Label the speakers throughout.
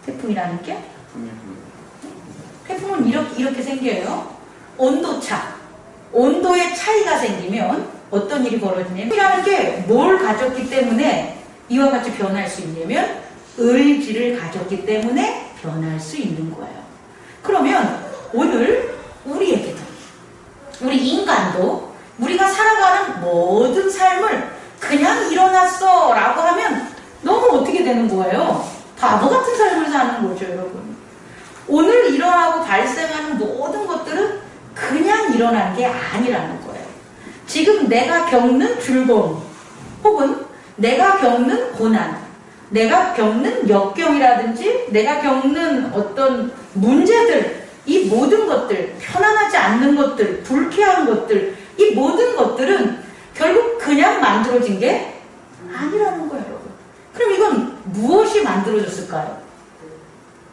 Speaker 1: 태풍이라는 게? 태풍은 이렇게 생겨요. 온도차. 온도의 차이가 생기면 어떤 일이 벌어지냐면, 태풍이라는 게 뭘 가졌기 때문에 이와 같이 변할 수 있냐면 의지를 가졌기 때문에 변할 수 있는 거예요. 그러면 오늘 우리에게도, 우리 인간도 우리가 살아가는 모든 삶을 그냥 일어났어 라고 하면 너무 어떻게 되는 거예요? 바보 같은 삶을 사는 거죠, 여러분. 오늘 일어나고 발생하는 모든 것들은 그냥 일어난 게 아니라는 거예요. 지금 내가 겪는 즐거움, 혹은 내가 겪는 고난, 내가 겪는 역경이라든지 내가 겪는 어떤 문제들, 이 모든 것들, 편안하지 않는 것들, 불쾌한 것들, 이 모든 것들은 결국 그냥 만들어진 게 아니라는 거예요, 여러분. 그럼 이건 무엇이 만들어졌을까요?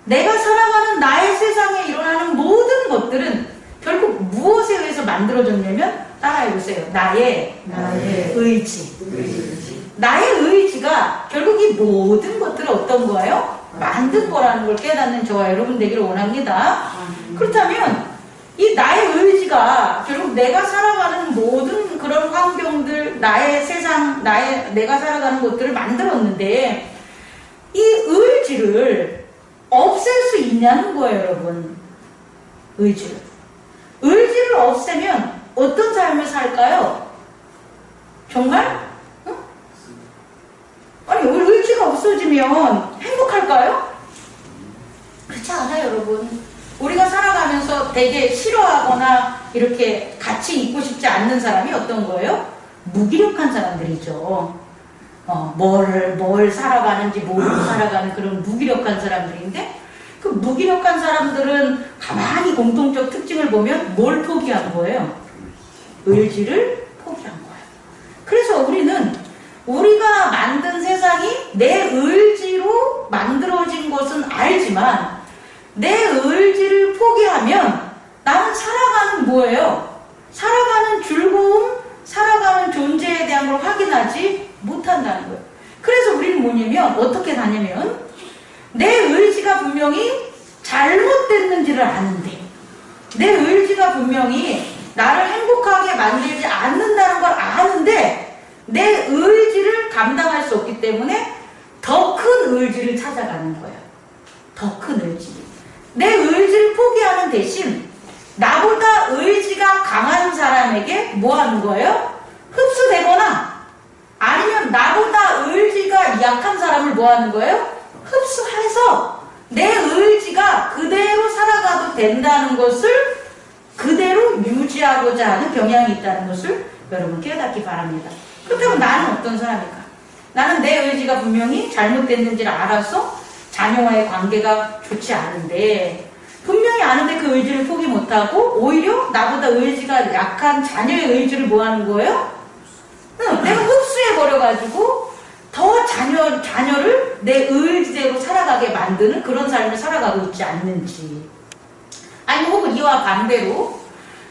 Speaker 1: 내가 살아가는 나의 세상에 일어나는 모든 것들은 결국 무엇에 의해서 만들어졌냐면, 따라해보세요. 나의 의지. 나의 의지가 결국 이 모든 것들을 어떤 거예요? 만든 거라는 걸 깨닫는 저와 여러분 되기를 원합니다. 그렇다면 이 나의 의지가 결국 내가 살아가는 모든 그런 환경들, 나의 세상, 내가 살아가는 것들을 만들었는데, 이 의지를 없앨 수 있냐는 거예요, 여러분. 의지를 없애면 어떤 삶을 살까요? 정말? 응? 아니, 의지가 없어지면 행복할까요? 그렇지 않아요, 여러분. 우리가 살아가면서 되게 싫어하거나 이렇게 같이 있고 싶지 않는 사람이 어떤 거예요? 무기력한 사람들이죠. 뭘 살아가는지 모르고 살아가는 그런 무기력한 사람들인데, 그 무기력한 사람들은 가만히 공통적 특징을 보면 뭘 포기한 거예요? 의지를 포기한 거예요. 그래서 우리가 만든 세상이 내 의지로 만들어진 것은 알지만, 내 의지를 포기하면 나는 살아가는 뭐예요? 살아가는 즐거움, 살아가는 존재에 대한 걸 확인하지 못한다는 거예요. 그래서 우리는 뭐냐면, 어떻게 사냐면, 내 의지가 분명히 잘못됐는지를 아는데, 내 의지가 분명히 나를 행복하게 만들지 않는다는 걸 아는데, 내 의지를 감당할 수 없기 때문에 더 큰 의지를 찾아가는 거예요. 더 큰 의지. 내 의지를 포기하는 대신 나보다 의지가 강한 사람에게 뭐 하는 거예요? 흡수되거나, 아니면 나보다 의지가 약한 사람을 뭐 하는 거예요? 흡수해서 내 의지가 그대로 살아가도 된다는 것을 그대로 유지하고자 하는 경향이 있다는 것을 여러분 깨닫기 바랍니다. 그렇다면 나는 어떤 사람일까? 나는 내 의지가 분명히 잘못됐는지를 알아서 자녀와의 관계가 좋지 않은데, 분명히 아는데 그 의지를 포기 못하고 오히려 나보다 의지가 약한 자녀의 의지를 뭐 하는 거예요? 내가 흡수해버려가지고 더 자녀를 내 의지대로 살아가게 만드는 그런 삶을 살아가고 있지 않는지, 아니면 혹은 이와 반대로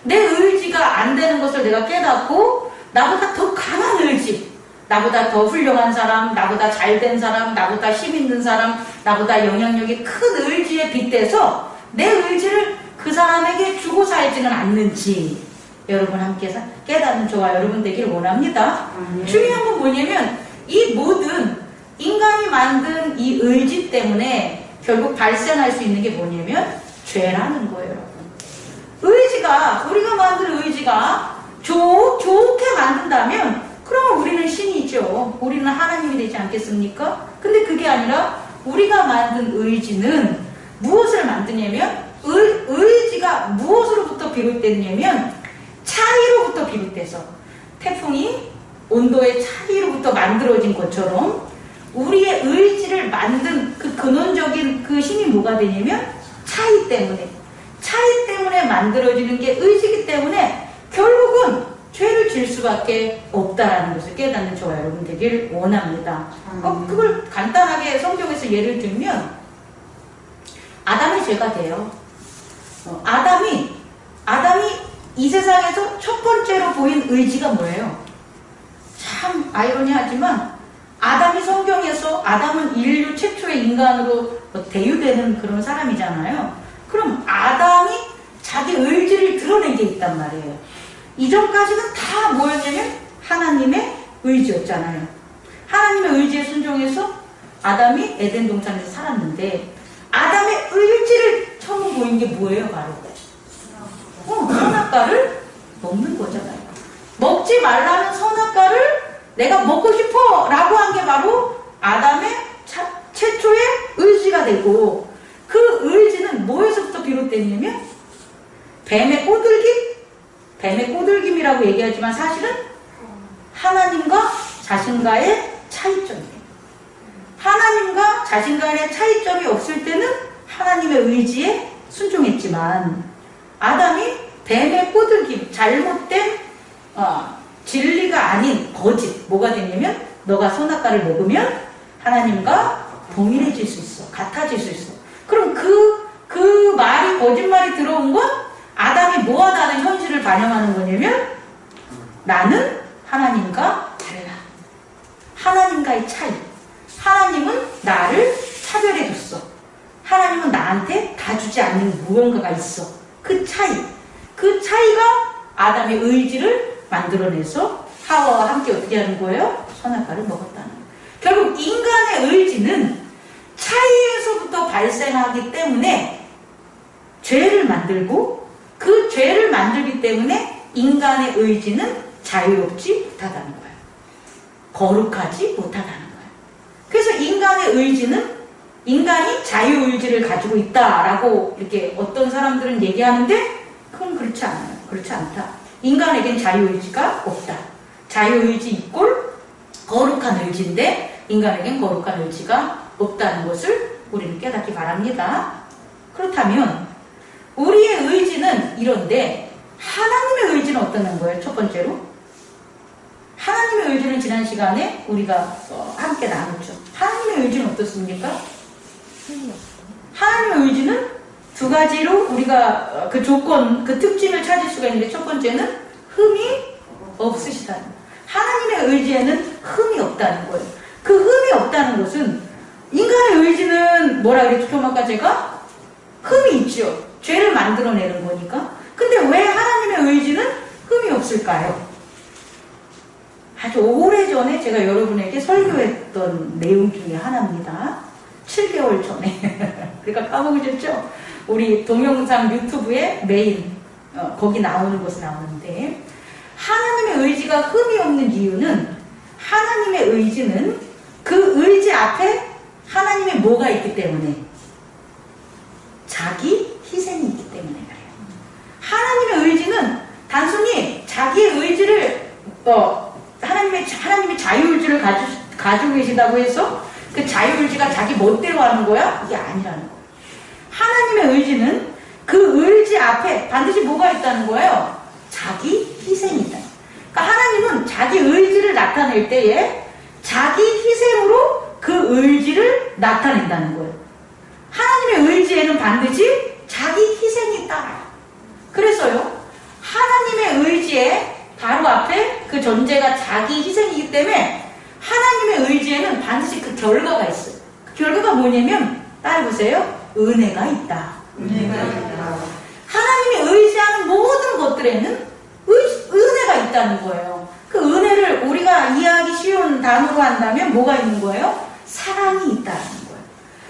Speaker 1: 내 의지가 안 되는 것을 내가 깨닫고 나보다 더 강한 의지, 나보다 더 훌륭한 사람, 나보다 잘된 사람, 나보다 힘 있는 사람, 나보다 영향력이 큰 의지에 빗대서 내 의지를 그 사람에게 주고 살지는 않는지, 여러분 함께 깨닫는 저와 여러분 되기를 원합니다. 중요한 건 뭐냐면, 이 모든 인간이 만든 이 의지 때문에 결국 발생할 수 있는 게 뭐냐면 죄라는 거예요, 여러분. 우리가 만든 의지가 좋게 만든다면 그러면 우리는 신이죠. 우리는 하나님이 되지 않겠습니까? 근데 그게 아니라 우리가 만든 의지는 무엇을 만드냐면, 의지가 무엇으로부터 비롯됐냐면 차이로부터 비롯돼서, 태풍이 온도의 차이로부터 만들어진 것처럼 우리의 의지를 만든 그 근원적인 그 힘이 뭐가 되냐면 차이 때문에 만들어지는 게 의지이기 때문에 결국은 죄를 질 수밖에 없다라는 것을 깨닫는 저와 여러분 되길 원합니다. 그걸 간단하게 성경에서 예를 들면 아담이 죄가 돼요. 아담이 이 세상에서 첫 번째로 보인 의지가 뭐예요? 참 아이러니하지만 아담이 성경에서 아담은 인류 최초의 인간으로 대유되는 그런 사람이잖아요. 그럼 아담이 자기 의지를 드러낸 게 있단 말이에요. 이전까지는 다 뭐였냐면 하나님의 의지였잖아요. 하나님의 의지에 순종해서 아담이 에덴 동산에서 살았는데 아담의 의지를 처음 보인 게 뭐예요? 바로 선악과를 먹는 거잖아요. 먹지 말라는 선악과를 내가 먹고 싶어 라고 한 게 바로 아담의 최초의 의지가 되고 그 의지는 뭐에서부터 비롯됐냐면 뱀의 꼬들김? 뱀의 꼬들김이라고 얘기하지만 사실은 하나님과 자신과의 차이점이에요. 하나님과 자신과의 차이점이 없을 때는 하나님의 의지에 순종했지만 아담이 뱀의 꼬들김, 잘못된 진리가 아닌 거짓, 뭐가 되냐면 너가 선악과를 먹으면 하나님과 동일해질 수 있어, 같아질 수 있어. 그럼 그 말이 거짓말이 들어온 건 아담이 뭐하다는 현실을 반영하는 거냐면 나는 하나님과 달라. 하나님과의 차이. 하나님은 나를 차별해줬어. 하나님은 나한테 다 주지 않는 무언가가 있어. 그 차이. 그 차이가 아담의 의지를 만들어내서 하와와 함께 어떻게 하는 거예요? 선악과를 먹었다는 거예요. 결국 인간의 의지는 차이에서부터 발생하기 때문에 죄를 만들고 그 죄를 만들기 때문에 인간의 의지는 자유롭지 못하다는 거예요. 거룩하지 못하다는 거예요. 그래서 인간의 의지는 인간이 자유의지를 가지고 있다라고 이렇게 어떤 사람들은 얘기하는데 그건 그렇지 않아요. 그렇지 않다. 인간에겐 자유의지가 없다. 자유의지 이꼴 거룩한 의지인데 인간에겐 거룩한 의지가 없다는 것을 우리는 깨닫기 바랍니다. 그렇다면 우리의 의지는 이런데 하나님의 의지는 어떤 거예요? 첫 번째로 하나님의 의지는 지난 시간에 우리가 함께 나눴죠. 하나님의 의지는 어떻습니까? 하나님의 의지는 두 가지로 우리가 그 조건, 그 특징을 찾을 수가 있는데 첫 번째는 흠이 없으시다는 거예요. 하나님의 의지에는 흠이 없다는 거예요. 그 흠이 없다는 것은 인간의 의지는 뭐라 그랬죠? 좀 아까 제가 흠이 있죠. 죄를 만들어내는 거니까. 근데 왜 하나님의 의지는 흠이 없을까요? 아주 오래전에 제가 여러분에게 설교했던 내용 중에 하나입니다. 7개월 전에. 그러니까 까먹으셨죠? 우리 동영상 유튜브에 메인 거기 나오는 곳이 나오는데 하나님의 의지가 흠이 없는 이유는 하나님의 의지는 그 의지 앞에 하나님의 뭐가 있기 때문에 자기 희생이 있기 때문에 그래요. 하나님의 의지는 단순히 자기의 의지를 하나님의 자유의지를 가지고 계시다고 해서 그 자유의지가 자기 멋대로 하는 거야? 이게 아니라는 거예요. 하나님의 의지는 그 의지 앞에 반드시 뭐가 있다는 거예요? 자기 희생이 있다. 그러니까 하나님은 자기 의지를 나타낼 때에 자기 희생으로 그 의지를 나타낸다는 거예요. 하나님의 의지에는 반드시 자기 희생이 따라요. 그래서요, 하나님의 의지에 바로 앞에 그 전제가 자기 희생이기 때문에 하나님의 의지에는 반드시 그 결과가 있어요. 그 결과가 뭐냐면 따라해보세요. 은혜가 있다. 은혜가 있다. 하나님이 의지하는 모든 것들에는 은혜가 있다는 거예요. 그 은혜를 우리가 이해하기 쉬운 단어로 한다면 뭐가 있는 거예요? 사랑이 있다는 거예요.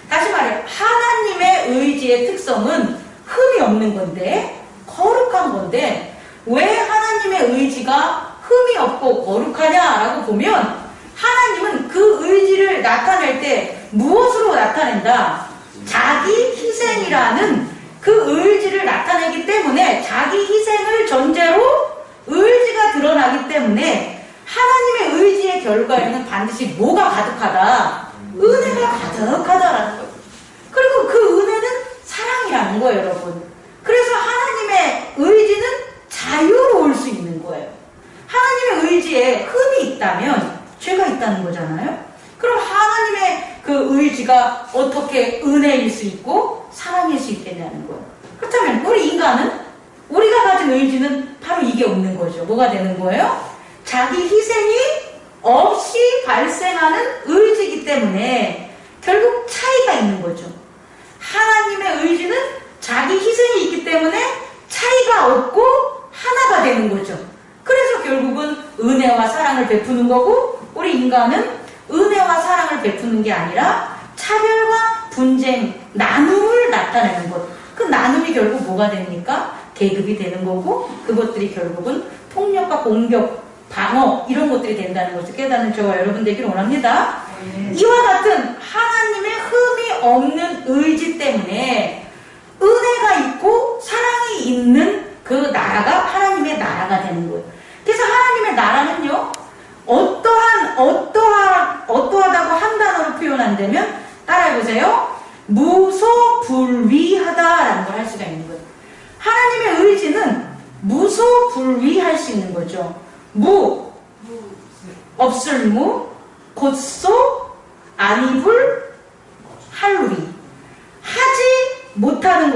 Speaker 1: 다시 말해 하나님의 의지의 특성은 흠이 없는 건데 거룩한 건데 왜 하나님의 의지가 흠이 없고 거룩하냐라고 보면 하나님은 그 의지를 나타낼 때 무엇으로 나타낸다? 자기 희생이라는 그 의지를 나타내기 때문에 자기 희생을 전제로 의지가 드러나기 때문에 하나님의 의지의 결과에는 반드시 뭐가 가득하다? 은혜가 가득하다라는 거예요. 그리고 그 은혜는 사랑이라는 거예요, 여러분. 그래서 하나님의 의지는 자유로울 수 있는 거예요. 하나님의 의지에 흠이 있다면 죄가 있다는 거잖아요. 그럼 하나님의 그 의지가 어떻게 은혜일 수 있고 사랑일 수 있겠냐는 거예요. 그렇다면 우리 인간은 우리가 가진 의지는 바로 이게 없는 거죠. 뭐가 되는 거예요? 자기 희생이 없이 발생하는 의지이기 때문에 결국 차이가 있는 거죠. 하나님의 의지는 자기 희생이 있기 때문에 차이가 없고 하나가 되는 거죠. 그래서 결국은 은혜와 사랑을 베푸는 거고, 우리 인간은 은혜와 사랑을 베푸는 게 아니라 차별과 분쟁, 나눔을 나타내는 것. 그 나눔이 결국 뭐가 됩니까? 계급이 되는 거고, 그것들이 결국은 폭력과 공격, 방어 이런 것들이 된다는 것을 깨닫는 저와 여러분 되기를 원합니다. 이와 같은 하나님의 흠이 없는 의지 때문에 은혜가 있고 사랑이 있는 그 나라가 하나님의 나라가 되는 거예요. 그래서 하나님의 나라는요, 어떠하다고 한 단어로 표현한다면, 따라해보세요. 무소불위하다라는 걸 할 수가 있는 거예요. 하나님의 의지는 무소불위할 수 있는 거죠. 없을 무, 곧소, 아니불, 할위. 하지 못하는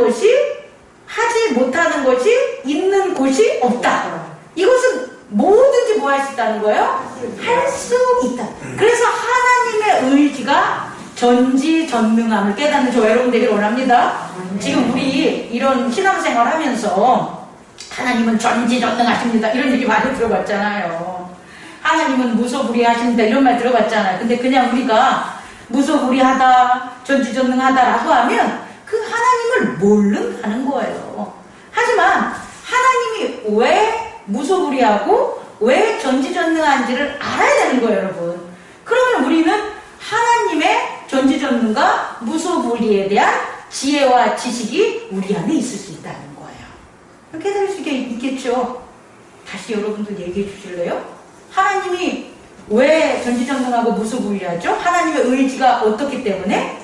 Speaker 1: 것이 있는 곳이 없다. 이것은 뭐든지 뭐 할 수 있다는 거예요? 할 수 있다. 그래서 하나님의 의지가 전지전능함을 깨닫는 저와 여러분 되기를 원합니다. 지금 우리 이런 신앙생활 하면서 하나님은 전지전능하십니다 이런 얘기 많이 들어봤잖아요. 하나님은 무소불위하십니다 이런 말 들어봤잖아요. 근데 그냥 우리가 무소불위하다, 전지전능하다라고 하면 그 하나님을 모른다는 거예요. 하지만 하나님이 왜 무소불위하고 왜 전지전능한지를 알아야 되는 거예요, 여러분. 그러면 우리는 하나님의 전지전능과 무소불위에 대한 지혜와 지식이 우리 안에 있을 수 있다는 거예요. 깨달을 수 있겠죠. 다시 여러분들 얘기해 주실래요? 하나님이 왜 전지전능하고 무소불위하죠? 하나님의 의지가 어떻기 때문에?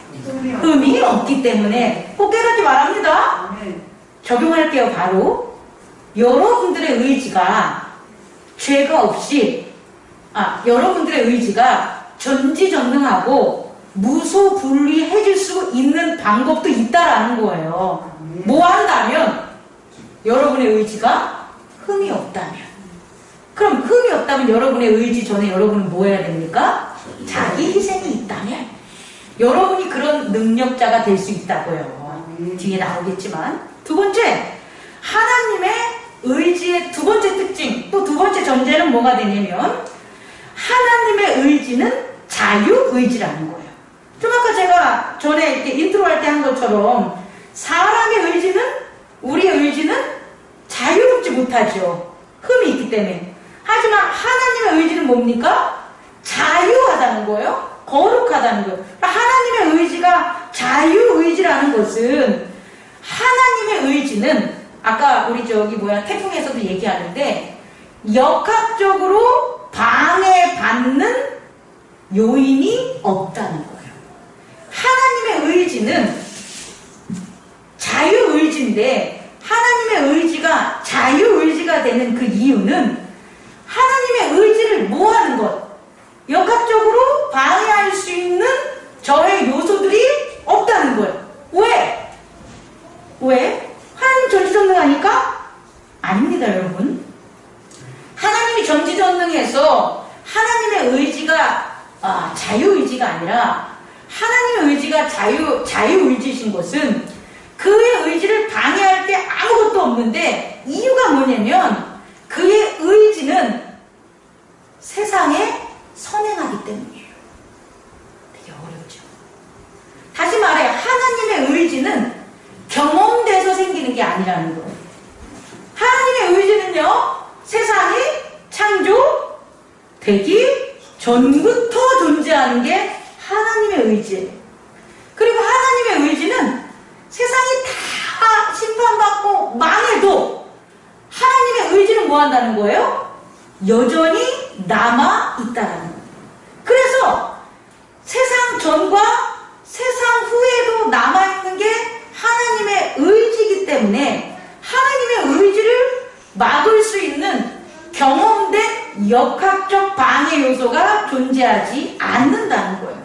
Speaker 1: 흠이 없기 때문에. 꼭 깨닫기 바랍니다. 적용할게요. 바로 여러분들의 의지가 죄가 없이 여러분들의 의지가 전지전능하고 무소불위해질 수 있는 방법도 있다라는 거예요. 뭐 한다면? 여러분의 의지가 흠이 없다면. 그럼 흠이 없다면 여러분의 의지 전에 여러분은 뭐 해야 됩니까? 자기 희생이 있다면 여러분이 그런 능력자가 될 수 있다고요. 뒤에 나오겠지만. 두 번째, 하나님의 의지의 두 번째 특징, 또 두 번째 전제는 뭐가 되냐면 하나님의 의지는 자유의지라는 거예요. 좀 아까 제가 전에 이렇게 인트로 할 때 한 것처럼 사람의 의지는, 우리의 의지는 자유롭지 못하죠. 흠이 있기 때문에. 하지만 하나님의 의지는 뭡니까? 자유하다는 거예요. 거룩하다는 거예요. 하나님의 의지가 자유의지라는 것은, 하나님의 의지는 아까 우리 태풍에서도 얘기하는데 역학적으로 방해받는 요인이 없다는 거예요. 하나님의 의지는 자유의지인데, 하나님의 의지가 자유의지가 되는 그 이유는 하나님의 의지를 뭐하는 것, 역학적으로 방해할 수 있는 저의 요소들이 없다는 거예요. 왜? 하나님 전지전능하니까? 아닙니다, 여러분. 하나님이 전지전능해서 하나님의 의지가 자유의지가 아니라, 하나님의 의지가 자유의지이신 것은 그의 의지를 방해할 게 아무것도 없는데, 이유가 뭐냐면 그의 의지는 세상에 선행하기 때문이에요. 되게 어렵죠. 다시 말해, 하나님의 의지는 경험돼서 생기는 게 아니라는 거예요. 하나님의 의지는요, 세상이 창조되기 전부터 존재하는 게 하나님의 의지예요. 그리고 하나님의 의지는 세상이 다 심판받고 망해도 하나님의 의지는 뭐 한다는 거예요? 여전히 남아있다라는 거예요. 그래서 세상 전과 세상 후에도 남아있는 게 하나님의 의지이기 때문에 하나님의 의지를 막을 수 있는 경험된 역학적 방해 요소가 존재하지 않는다는 거예요.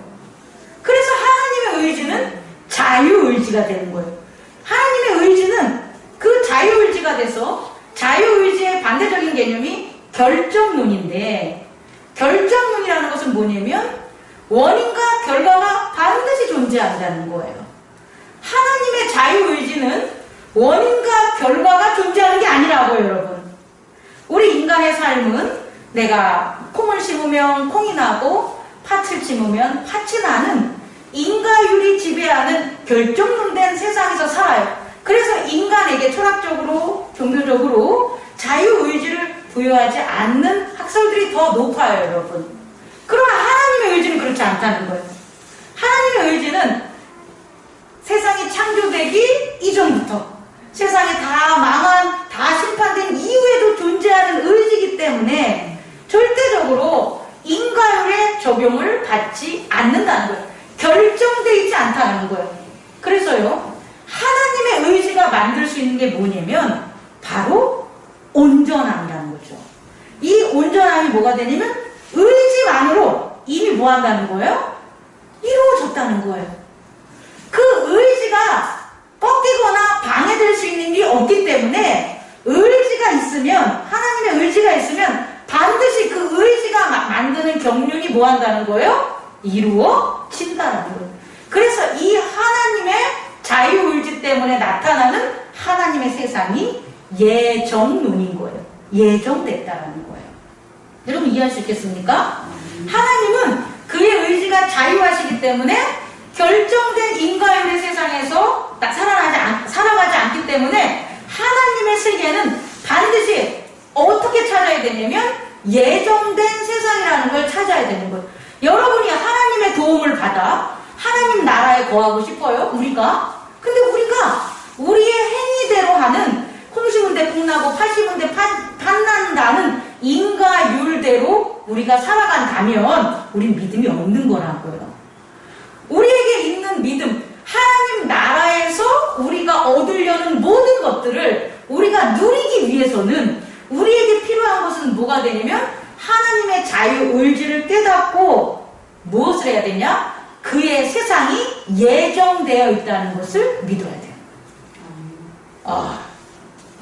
Speaker 1: 그래서 하나님의 의지는 자유의지가 되는 거예요. 하나님의 의지는 그 자유의지가 돼서, 자유의지의 반대적인 개념이 결정론인데, 결정론이라는 것은 뭐냐면 원인과 결과가 반드시 존재한다는 거예요. 하나님의 자유의지는 원인과 결과가 존재하는 게 아니라고요, 여러분. 우리 인간의 삶은 내가 콩을 심으면 콩이 나고 팥을 심으면 팥이 나는 인과율이 지배하는 결정론된 세상에서 살아요. 그래서 인간에게 철학적으로, 종교적으로 자유의지를 부여하지 않는 학설들이 더 높아요, 여러분. 그러나 하나님의 의지는 그렇지 않다는 거예요. 하나님의 의지는 세상이 창조되기 이전부터 세상이 다 망한, 다 심판된 이후에도 존재하는 의지이기 때문에 절대적으로 인과율의 적용을 받지 않는다는 거예요. 결정되어 있지 않다는 거예요. 그래서요, 하나님의 의지가 만들 수 있는 게 뭐냐면 바로 온전함이라는 거죠. 이 온전함이 뭐가 되냐면 의지만으로 이미 뭐 한다는 거예요? 이루어졌다는 거예요. 그 의지가 꺾이거나 방해될 수 있는 게 없기 때문에 의지가 있으면, 하나님의 의지가 있으면 반드시 그 의지가 만드는 경륜이 뭐 한다는 거예요? 이루어진다는 거예요. 그래서 이 하나님의 자유의지 때문에 나타나는 하나님의 세상이 예정론인 거예요. 예정됐다라는 거예요. 여러분 이해할 수 있겠습니까? 하나님은 그의 의지가 자유하시기 때문에 결정된 인과율의 세상에서 살아가지 않기 때문에 하나님의 세계는 반드시 어떻게 찾아야 되냐면 예정된 세상이라는 걸 찾아야 되는 거예요. 여러분이 하나님의 도움을 받아 하나님 나라에 거하고 싶어요? 우리가? 근데 우리가 우리의 행위대로 하는 콩 심은 데 콩나고 팥 심은 데 팥난다는 인과율대로 우리가 살아간다면 우린 믿음이 없는 거라고요. 우리에게 있는 믿음, 하나님 나라에서 우리가 얻으려는 모든 것들을 우리가 누리기 위해서는 우리에게 필요한 것은 뭐가 되냐면 하나님의 자유의지를 깨닫고 무엇을 해야 되냐? 그의 세상이 예정되어 있다는 것을 믿어야 돼요.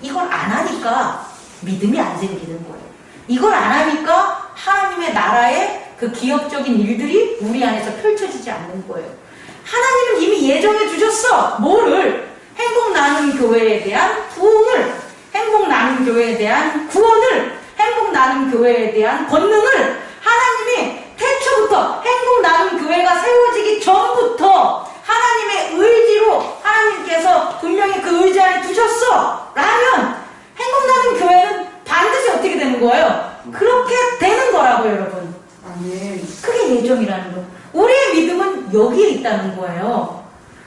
Speaker 1: 이걸 안 하니까 믿음이 안 생기는 거예요. 이걸 안 하니까 하나님의 나라의 그 기업적인 일들이 우리 안에서 펼쳐지지 않는 거예요. 하나님은 이미 예정해 주셨어. 뭐를? 행복 나눔 교회에 대한 부흥을, 행복 나눔 교회에 대한 구원을, 행복 나눔 교회에 대한 권능을 하나님이 태초부터 행복 나눔 교회가 세워지기 전부터 하나님의 의지로 하나님께서 분명히 그 의지 안에 두셨어 라면 행복 나눔 교회는 반드시 어떻게 되는 거예요? 그렇게 되는 거라고요, 여러분. 그게 예정이라는 거예요. 우리의 믿음은 여기에 있다는 거예요.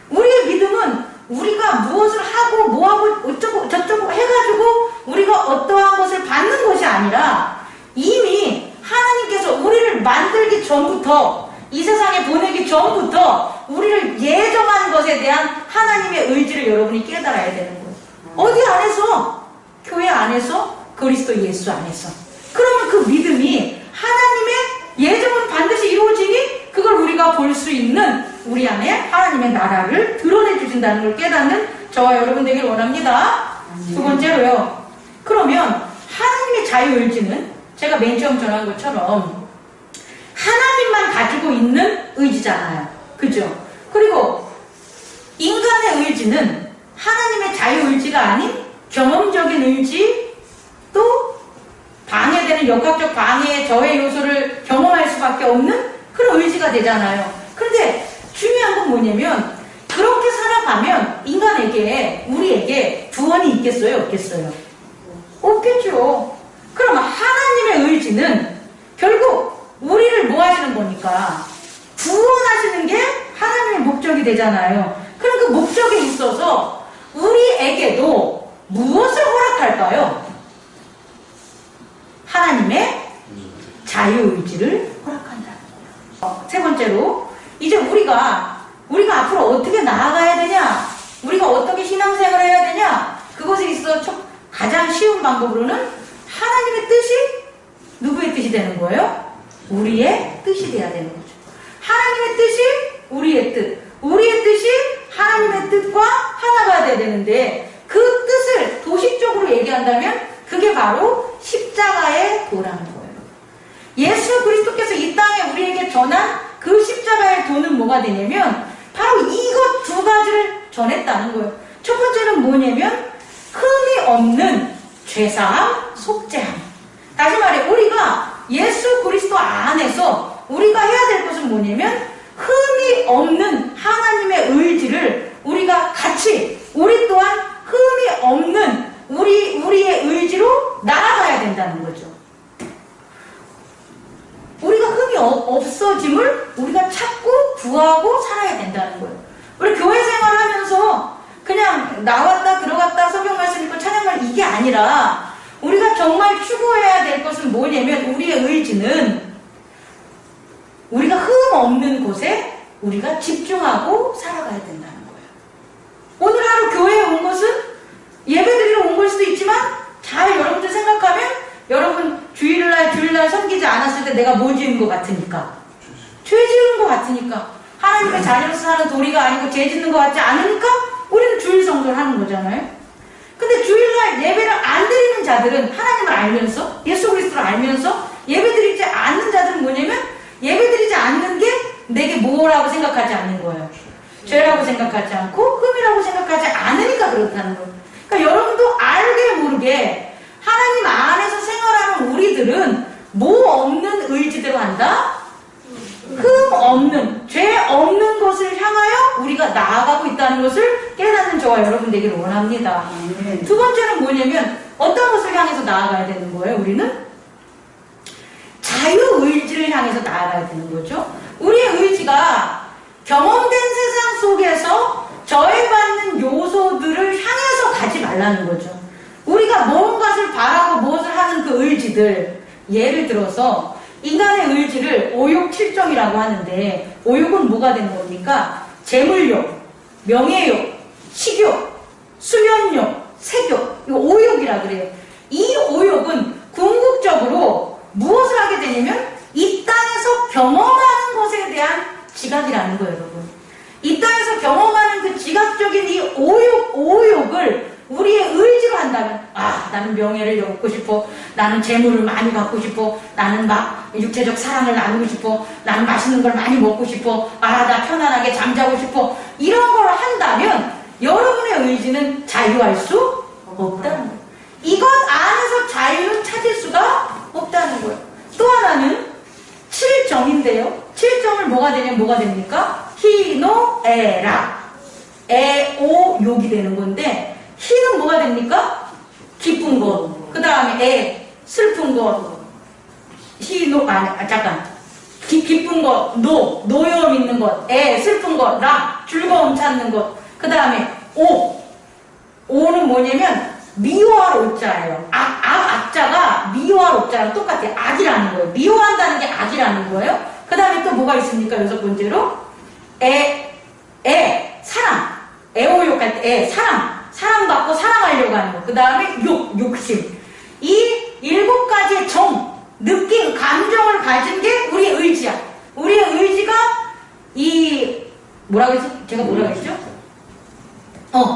Speaker 1: 우리의 믿음은 우리가 무엇을 하고 뭐하고 어쩌고 저쩌고 해가지고 우리가 어떠한 것을 받는 것이 아니라 이미 하나님께서 우리를 만들기 전부터, 이 세상에 보내기 전부터 우리를 예정한 것에 대한 하나님의 의지를 여러분이 깨달아야 되는 거예요. 어디 안에서? 교회 안에서? 그리스도 예수 안에서. 그러면 그 믿음이 하나님의 예정은 반드시 이루어지니 그걸 우리가 볼 수 있는 우리 안에 하나님의 나라를 드러내 주신다는 걸 깨닫는 저와 여러분 되길 원합니다. 두 번째로요. 그러면 하나님의 자유의지는 제가 맨 처음 전한 것처럼 하나님만 가지고 있는 의지잖아요. 그죠? 그리고 인간의 의지는 하나님의 자유의지가 아닌 경험적인 의지, 또 방해되는 역학적 방해의 저해 요소를 경험할 수밖에 없는 그런 의지가 되잖아요. 그런데 중요한 건 뭐냐면 그렇게 살아가면 인간에게, 우리에게 구원이 있겠어요? 없겠어요? 없겠죠. 그럼 하나님의 의지는 결국 우리를 뭐 하시는 거니까? 구원하시는 게 하나님의 목적이 되잖아요. 그럼 그 목적에 있어서 우리에게도 무엇을 허락할까요? 하나님의 자유의지를 허락한다는 거예요. 세 번째로, 이제 우리가 앞으로 어떻게 나아가야 되냐, 우리가 어떻게 신앙생활을 해야 되냐, 그것에 있어서 가장 쉬운 방법으로는 하나님의 뜻이 누구의 뜻이 되는 거예요? 우리의 뜻이 돼야 되는 거죠. 하나님의 뜻이 우리의 뜻, 우리의 뜻이 하나님의 뜻과 하나가 돼야 되는데 그 뜻을 도식적으로 얘기한다면 그게 바로 십자가의 도라는 거예요. 예수 그리스도께서 이 땅에 우리에게 전한 그 십자가의 도는 뭐가 되냐면 바로 이것 두 가지를 전했다는 거예요. 첫 번째는 뭐냐면 흠이 없는 죄사함, 속죄함. 다시 말해 우리가 예수 그리스도 안에서 우리가 해야 될 것은 뭐냐면 흠이 없는 하나님의 의지를 우리가 같이 우리 또한 흠이 없는 우리의 의지로 나아가야 된다는 거죠. 우리가 흠이 없어짐을 우리가 찾고 구하고 살아야 된다는 거예요. 우리 교회 생활하면서 그냥 나왔다 들어갔다 성경 말씀 읽고 찬양만 이게 아니라 우리가 정말 추구해야 될 것은 뭐냐면 우리의 의지는 우리가 흠 없는 곳에 우리가 집중하고 살아가야 된다는 거예요. 오늘 하루 교회에 온 것은 예배드리러 온 걸 수도 있지만 잘 여러분들 생각하면 여러분 주일날 섬기지 않았을 때 내가 뭐 지은 것 같으니까 죄 지은 것 같으니까 하나님의 자녀로서 사는 도리가 아니고 죄 짓는 것 같지 않으니까 우리는 주일 성전을 하는 거잖아요. 근데 주일날 예배를 안 드리는 자들은 하나님을 알면서 예수 그리스도를 알면서 예배드리지 않는 자들은 뭐냐면 예배드리지 않는 게 내게 뭐라고 생각하지 않는 거예요. 죄라고 생각하지 않고 흠이라고 생각하지 않으니까 그렇다는 거예요. 그러니까 여러분도 알게 모르게 하나님 안에서 생활하는 우리들은 뭐 없는 의지대로 한다? 흠 없는, 죄 없는 것을 향하여 우리가 나아가고 있다는 것을 깨닫는 저와 여러분 되기를 원합니다. 두 번째는 뭐냐면 어떤 것을 향해서 나아가야 되는 거예요? 우리는 자유의지를 향해서 나아가야 되는 거죠. 우리의 의지가 경험된 세상 속에서 저해받는 요소들을 향해서 가지 말라는 거죠. 우리가 무엇을 바라고 무엇을 하는 그 의지들, 예를 들어서 인간의 의지를 오욕 7종이라고 하는데 오욕은 뭐가 되는 겁니까? 재물욕, 명예욕, 식욕, 수면욕, 색욕, 이거 오욕이라 그래요. 이 오욕은 궁극적으로 무엇을 하게 되냐면 이 땅에서 경험하는 것에 대한 지각이라는 거예요, 여러분. 이 땅에서 경험하는 그 지각적인 이 오욕을 우리의 의지로 한다면, 나는 명예를 얻고 싶어. 나는 재물을 많이 갖고 싶어. 나는 막 육체적 사랑을 나누고 싶어. 나는 맛있는 걸 많이 먹고 싶어. 나 편안하게 잠자고 싶어. 이런 걸 한다면 여러분의 의지는 자유할 수 없다는 거예요. 이것 안에서 자유는 찾을 수가 없다는 거예요. 또 하나는 7정인데요. 7정을 뭐가 되냐면 뭐가 됩니까? 희노애락. 애오욕이 되는 건데 희는 뭐가 됩니까? 기쁜 것. 그 다음에 슬픈 것. 기쁜 것. 노여움 있는 것. 슬픈 것. 즐거움 찾는 것. 그 다음에 오는 뭐냐면 미워할 오자예요. 악자가 미워할 오자랑 똑같아요. 악이라는 거예요. 미워한다는 게 악이라는 거예요. 그 다음에 또 뭐가 있습니까? 여섯 번째로 사랑. 애오욕할 때 사랑받고 사랑하려고 하는 거. 그 다음에 욕심. 이 7가지의 정, 느낌, 감정을 가진 게 우리의 의지야. 우리의 의지가 제가 뭐라고 했죠?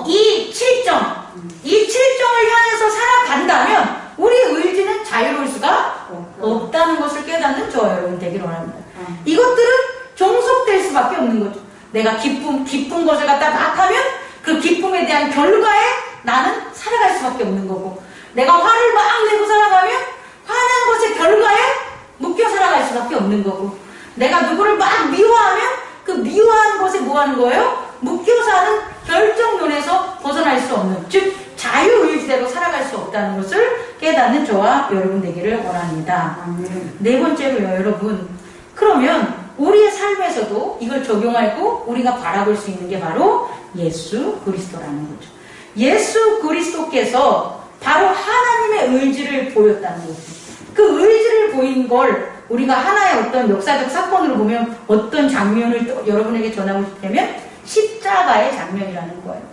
Speaker 1: 이 7정을 향해서 살아간다면 우리의 의지는 자유로울 수가 없다는 것을 깨닫는 저와 여러분 되기를 원합니다. 이것들은 종속될 수밖에 없는 거죠. 내가 기쁜 것을 갖다 막 하면 그 기쁨에 대한 결과에 나는 살아갈 수밖에 없는 거고, 내가 화를 막 내고 살아가면 화난 것의 결과에 묶여 살아갈 수밖에 없는 거고, 내가 누구를 막 미워하면 그 미워하는 것에 뭐 하는 거예요? 묶여 사는 결정론에서 벗어날 수 없는, 즉 자유의지대로 살아갈 수 없다는 것을 깨닫는 저와 여러분 되기를 원합니다. 네 번째로요, 여러분. 그러면 우리의 삶에서도 이걸 적용하고 우리가 바라볼 수 있는 게 바로 예수 그리스도라는 거죠. 예수 그리스도께서 바로 하나님의 의지를 보였다는 거죠. 그 의지를 보인 걸 우리가 하나의 어떤 역사적 사건으로 보면 어떤 장면을 또 여러분에게 전하고 싶다면 십자가의 장면이라는 거예요.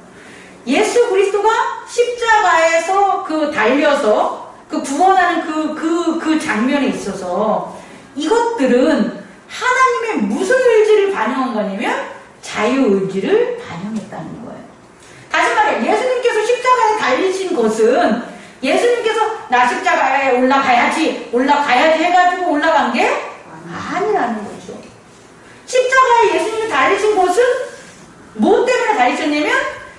Speaker 1: 예수 그리스도가 십자가에서 달려서 구원하는 그 장면에 있어서 이것들은 하나님의 무슨 의지를 반영한 거냐면 자유의지를 반영했다는 거예요. 다시 말해 예수님께서 십자가에 달리신 것은 예수님께서 나 십자가에 올라가야지 해가지고 올라간 게 아니라는 거죠. 십자가에 예수님이 달리신 것은 뭐 때문에 달리셨냐면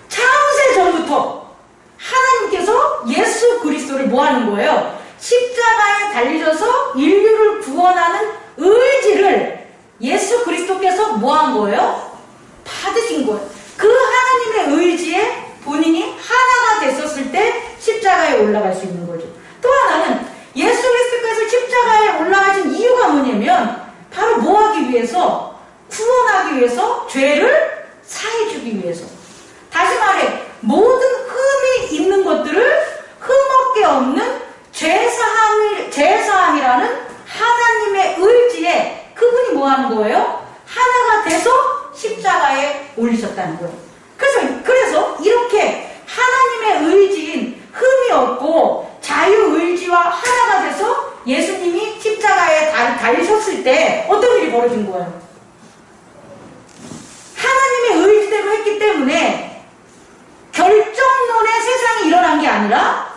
Speaker 1: 창세 전부터 하나님께서 예수 그리스도를 뭐 하는 거예요? 십자가에 달리셔서 인류를 구원하는 의지를 예수 그리스도께서 뭐 한 거예요? 받으신 거예요. 그 하나님의 의지에 본인이 하나가 됐었을 때 십자가에 올라갈 수 있는 거죠. 또 하나는 예수 그리스도께서 십자가에 올라가신 이유가 뭐냐면 바로 뭐 하기 위해서? 구원하기 위해서, 죄를 사해주기 위해서. 다시 말해 모든 흠이 있는 것들을 흠없게 없는 죄사함이라는 하나님의 의지에 그분이 뭐 하는 거예요? 하나가 돼서 십자가에 올리셨다는 거예요. 그래서 이렇게 하나님의 의지인 흠이 없고 자유의지와 하나가 돼서 예수님이 십자가에 달리셨을 때 어떤 일이 벌어진 거예요? 하나님의 의지대로 했기 때문에 결정론의 세상이 일어난 게 아니라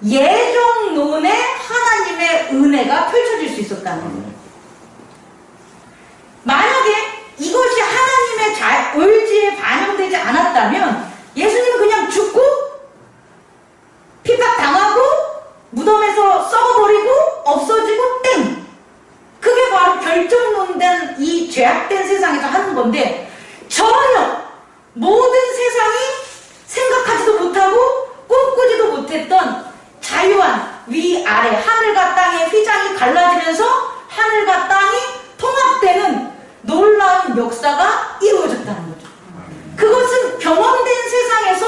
Speaker 1: 예정론의 하나님의 은혜가 펼쳐질 수 있었다는 거예요. 만약에 이것이 하나님의 의지에 반영되지 않았다면 예수님은 그냥 죽고 핍박당하고 무덤에서 썩어버리고 없어지고 땡! 그게 바로 결정론된 이 죄악된 세상에서 하는 건데 전혀 모든 세상이 생각하지도 못하고 꿈꾸지도 못했던 자유한 위아래 하늘과 땅의 휘장이 갈라지면서 하늘과 땅이 통합되는 놀라운 역사가 이루어졌다는 거죠. 그것은 경험된 세상에서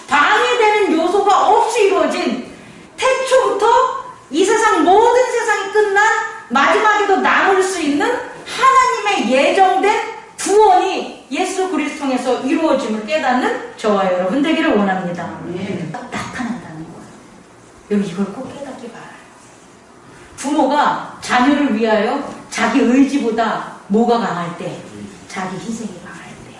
Speaker 1: 방해되는 요소가 없이 이루어진 태초부터 이 세상 모든 세상이 끝난 마지막에도 남을 수 있는 하나님의 예정된 구원이 예수 그리스도 통해서 이루어짐을 깨닫는 저와 여러분 되기를 원합니다. 나타난다는 거예요. 여러분 이걸 꼭 깨닫기 바라요. 부모가 자녀를 위하여 자기 의지보다 뭐가 강할 때? 자기 희생이 강할 때.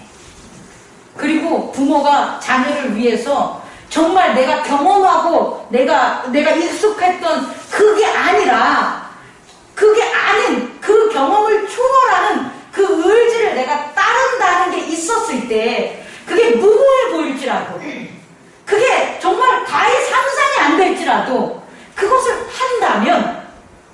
Speaker 1: 그리고 부모가 자녀를 위해서 정말 내가 경험하고 내가 익숙했던 그게 아니라 그게 아닌 그 경험을 초월하는 그 의지를 내가 따른다는 게 있었을 때 그게 무모해 보일지라도 그게 정말 가히 상상이 안 될지라도 그것을 한다면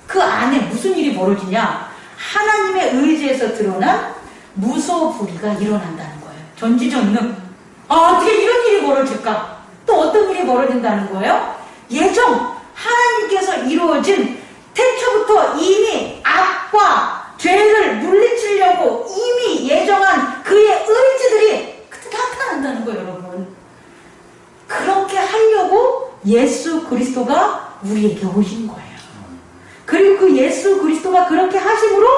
Speaker 1: 그 안에 무슨 일이 벌어지냐? 하나님의 의지에서 드러난 무소불위가 일어난다는 거예요. 전지전능. 어떻게 이런 일이 벌어질까? 또 어떤 일이 벌어진다는 거예요? 예정 하나님께서 이루어진 태초부터 이미 악과 죄를 물리치려고 이미 예정한 그의 의지들이 그때 나타난다는 거예요, 여러분. 그렇게 하려고 예수 그리스도가 우리에게 오신 거예요. 그리고 그 예수 그리스도가 그렇게 하심으로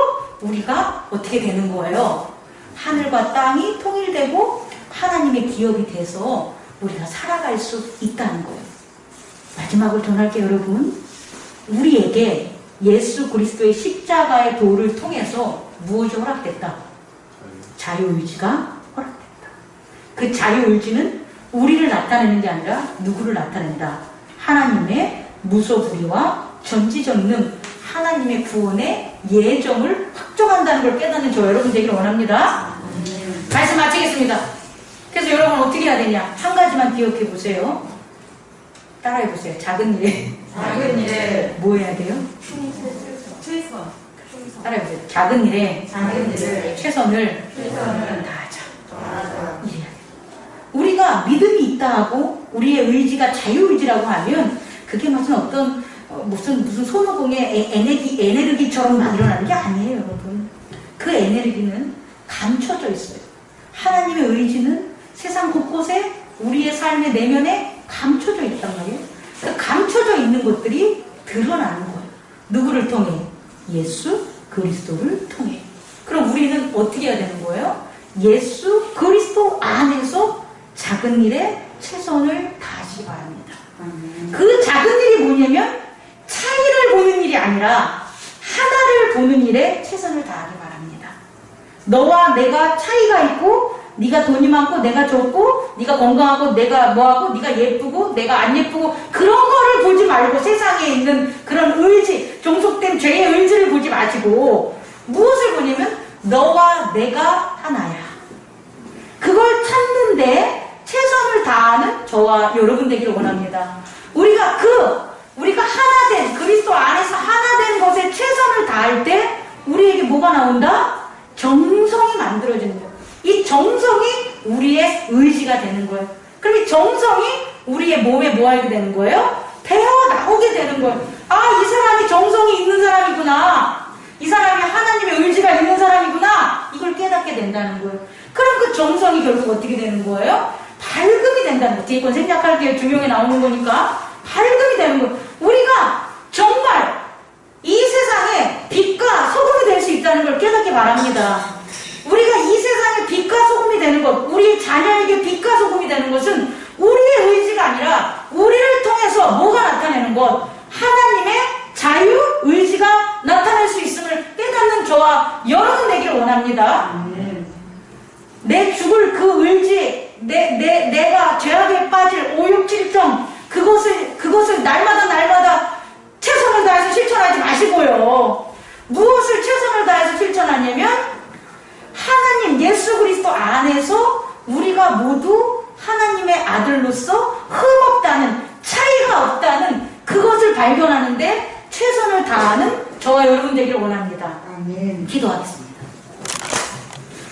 Speaker 1: 우리가 어떻게 되는 거예요? 하늘과 땅이 통일되고 하나님의 기업이 돼서 우리가 살아갈 수 있다는 거예요. 마지막으로 전할게요, 여러분. 우리에게 예수 그리스도의 십자가의 도를 통해서 무엇이 허락됐다? 자유의지가 허락됐다. 그 자유의지는 우리를 나타내는 게 아니라 누구를 나타낸다? 하나님의 무소불위와 전지전능 하나님의 구원의 예정을 확정한다는 걸 깨닫는 저 여러분 되기를 원합니다. 말씀 마치겠습니다. 그래서 여러분 어떻게 해야 되냐? 한 가지만 기억해 보세요. 따라해 보세요. 작은 일에 뭐 해야 돼요? 최선. 따라해 보세요. 작은 일에 최선을 다하자. 이래야 돼요. 우리가 믿음이 있다 하고 우리의 의지가 자유의지라고 하면 그게 무슨 손오공의 에너지처럼 막 일어나는 게 아니에요, 여러분. 그 에너지는 감춰져 있어요. 하나님의 의지는 세상 곳곳에 우리의 삶의 내면에 감춰져 있단 말이에요. 그 감춰져 있는 것들이 드러나는 거예요. 누구를 통해? 예수 그리스도를 통해. 그럼 우리는 어떻게 해야 되는 거예요? 예수 그리스도 안에서 작은 일에 최선을 다하시기 바랍니다. 그 작은 일이 뭐냐면 차이를 보는 일이 아니라 하나를 보는 일에 최선을 다하기 바랍니다. 너와 내가 차이가 있고 네가 돈이 많고 내가 적고 네가 건강하고 내가 뭐하고 네가 예쁘고 내가 안 예쁘고 그런 거를 보지 말고 세상에 있는 그런 의지, 종속된 죄의 의지를 보지 마시고 무엇을 보냐면 너와 내가 하나야. 그걸 찾는데 최선을 다하는 저와 여러분 되기를 원합니다. 우리가 하나 된 그리스도 안에서 하나 된 것에 최선을 다할 때 우리에게 뭐가 나온다? 정성이 만들어지는 거예요. 이 정성이 우리의 의지가 되는 거예요. 그럼 이 정성이 우리의 몸에 뭐 하게 되는 거예요? 배어 나오게 되는 거예요. 아, 이 사람이 정성이 있는 사람이구나. 이 사람이 하나님의 의지가 있는 사람이구나. 이걸 깨닫게 된다는 거예요. 그럼 그 정성이 결국 어떻게 되는 거예요? 밝음이 된다는 거예요. 뒤에 건 생략할게요. 중용에 나오는 거니까. 밝음이 되는 거예요. 우리가 정말 이 세상에 빛과 소금이 될 수 있다는 걸 깨닫기 바랍니다. 우리가 이 세상에 빛과 소금이 되는 것, 우리 자녀에게 빛과 소금이 되는 것은 우리의 의지가 아니라 우리를 통해서 뭐가 나타내는 것? 하나님의 자유, 의지가 나타날 수 있음을 깨닫는 저와 여러분 되기를 원합니다. 내 죽을 그 의지, 내가 죄악에 빠질 5, 6, 7정, 그것을 날마다 최선을 다해서 실천하지 마시고요. 무엇을 최선을 다해서 실천하냐면 하나님 예수 그리스도 안에서 우리가 모두 하나님의 아들로서 흠없다는, 차이가 없다는 그것을 발견하는데 최선을 다하는 저와 여러분 되기를 원합니다.
Speaker 2: 아멘.
Speaker 1: 기도하겠습니다.